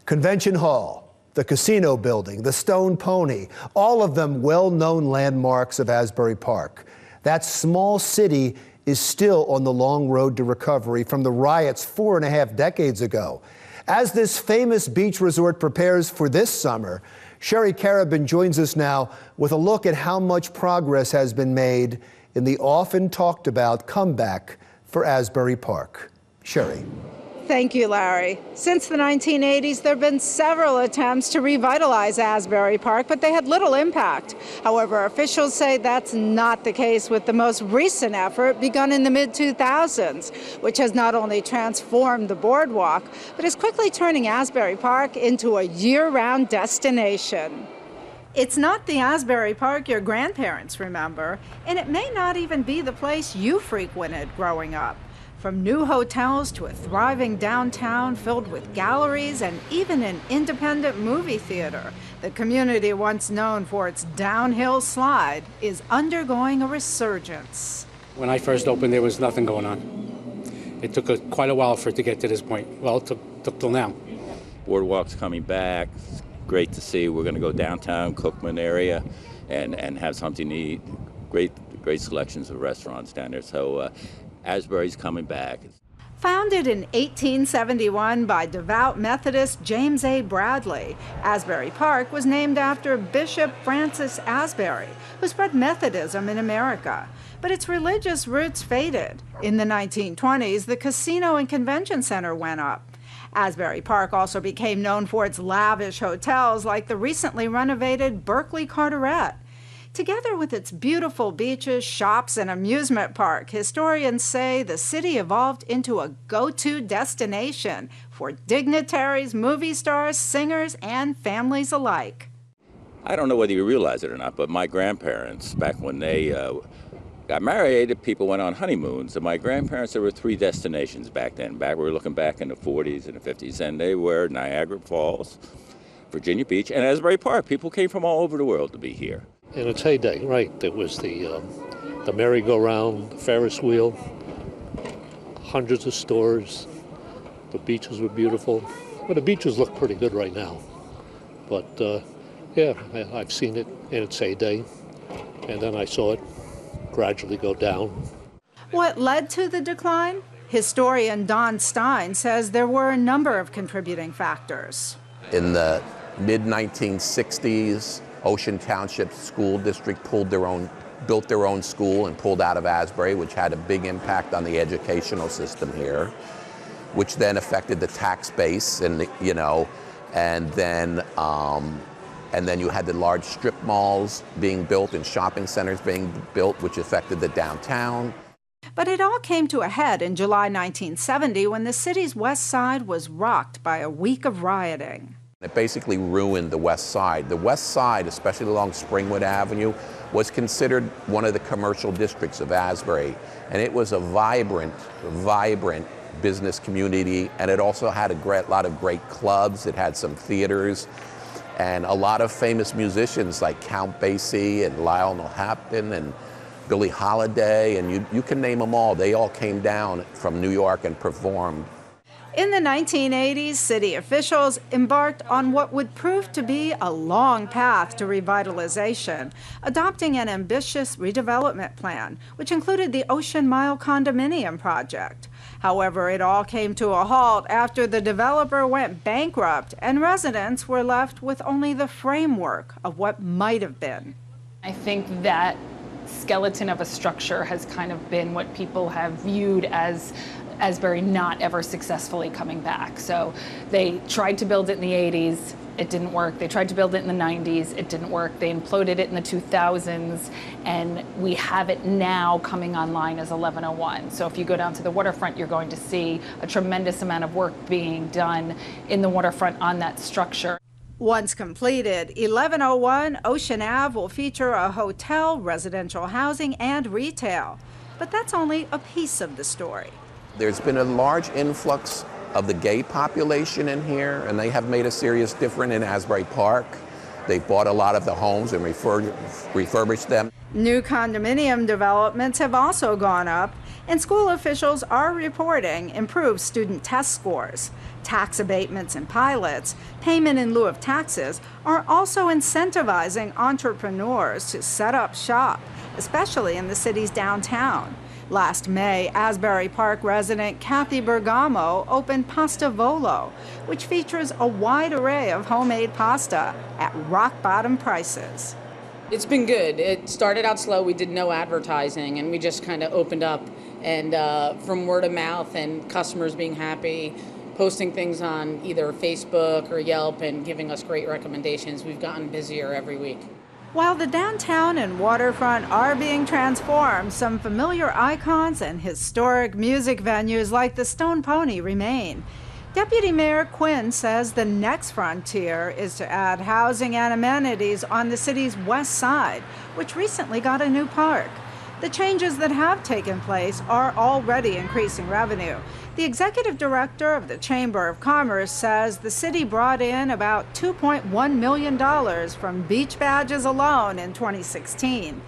Convention Hall, the Casino Building, the Stone Pony, all of them well-known landmarks of Asbury Park. That small city is still on the long road to recovery from the riots 4.5 decades ago. As this famous beach resort prepares for this summer, Sherry Karabin joins us now with a look at how much progress has been made in the often talked about comeback for Asbury Park. Sherry. Thank you, Larry. Since the 1980s, there have been several attempts to revitalize Asbury Park, but they had little impact. However, officials say that's not the case with the most recent effort begun in the mid-2000s, which has not only transformed the boardwalk, but is quickly turning Asbury Park into a year-round destination. It's not the Asbury Park your grandparents remember, and it may not even be the place you frequented growing up. From new hotels to a thriving downtown filled with galleries and even an independent movie theater, the community once known for its downhill slide is undergoing a resurgence. When I first opened, there was nothing going on. It took quite a while for it to get to this point. Well, it took till now. Boardwalk's coming back. It's great to see. We're going to go downtown, Cookman area, and have something to eat. Great selections of restaurants down there. So Asbury's coming back. Founded in 1871 by devout Methodist James A. Bradley, Asbury Park was named after Bishop Francis Asbury, who spread Methodism in America. But its religious roots faded. In the 1920s, the Casino and Convention Center went up. Asbury Park also became known for its lavish hotels like the recently renovated Berkeley Carteret. Together with its beautiful beaches, shops, and amusement park, historians say the city evolved into a go-to destination for dignitaries, movie stars, singers, and families alike. I don't know whether you realize it or not, but my grandparents, back when they got married, people went on honeymoons. And my grandparents, there were 3 destinations back then. We were looking back in the 40s and the 50s, and they were Niagara Falls, Virginia Beach, and Asbury Park. People came from all over the world to be here. In its heyday, right, there was the merry-go-round, the Ferris wheel, hundreds of stores, the beaches were beautiful. Well, the beaches look pretty good right now. But, yeah, I've seen it in its heyday, and then I saw it gradually go down. What led to the decline? Historian Don Stein says there were a number of contributing factors. In the mid-1960s, Ocean Township School District built their own school and pulled out of Asbury, which had a big impact on the educational system here, which then affected the tax base, and then you had the large strip malls being built and shopping centers being built, which affected the downtown. But it all came to a head in July 1970 when the city's west side was rocked by a week of rioting. It basically ruined the west side. The west side, especially along Springwood Avenue, was considered one of the commercial districts of Asbury. And it was a vibrant business community. And it also had a lot of great clubs. It had some theaters and a lot of famous musicians like Count Basie and Lionel Hampton and Billie Holiday. And you can name them all. They all came down from New York and performed. In the 1980s, city officials embarked on what would prove to be a long path to revitalization, adopting an ambitious redevelopment plan, which included the Ocean Mile condominium project. However, it all came to a halt after the developer went bankrupt and residents were left with only the framework of what might have been. I think that skeleton of a structure has kind of been what people have viewed as Asbury not ever successfully coming back. So they tried to build it in the 80s, it didn't work. They tried to build it in the 90s, it didn't work. They imploded it in the 2000s, and we have it now coming online as 1101. So if you go down to the waterfront, you're going to see a tremendous amount of work being done in the waterfront on that structure. Once completed, 1101 Ocean Ave will feature a hotel, residential housing, and retail. But that's only a piece of the story. There's been a large influx of the gay population in here, and they have made a serious difference in Asbury Park. They bought a lot of the homes and refurbished them. New condominium developments have also gone up, And school officials are reporting improved student test scores. Tax abatements and pilots, payment in lieu of taxes, are also incentivizing entrepreneurs to set up shop, especially in the city's downtown. Last May, Asbury Park resident Kathy Bergamo opened Pasta Volo, which features a wide array of homemade pasta at rock-bottom prices. It's been good. It started out slow. We did no advertising, and we just kind of opened up. And from word of mouth and customers being happy, posting things on either Facebook or Yelp and giving us great recommendations, we've gotten busier every week. While the downtown and waterfront are being transformed, some familiar icons and historic music venues like the Stone Pony remain. Deputy Mayor Quinn says the next frontier is to add housing and amenities on the city's west side, which recently got a new park. The changes that have taken place are already increasing revenue. The executive director of the Chamber of Commerce says the city brought in about $2.1 million from beach badges alone in 2016.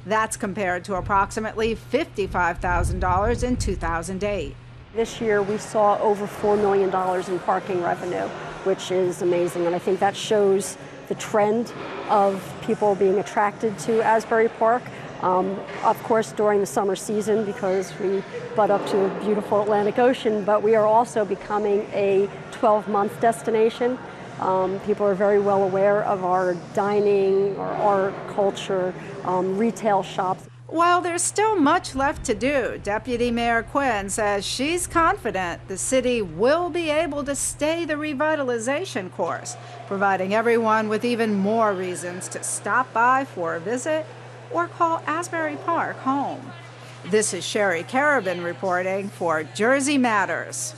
That's compared to approximately $55,000 in 2008. This year we saw over $4 million in parking revenue, which is amazing, and I think that shows the trend of people being attracted to Asbury Park. Of course, during the summer season, because we butt up to a beautiful Atlantic Ocean, but we are also becoming a 12-month destination. People are very well aware of our dining, our art, culture, retail shops. While there's still much left to do, Deputy Mayor Quinn says she's confident the city will be able to stay the revitalization course, providing everyone with even more reasons to stop by for a visit or call Asbury Park home. This is Sherry Karabin reporting for Jersey Matters.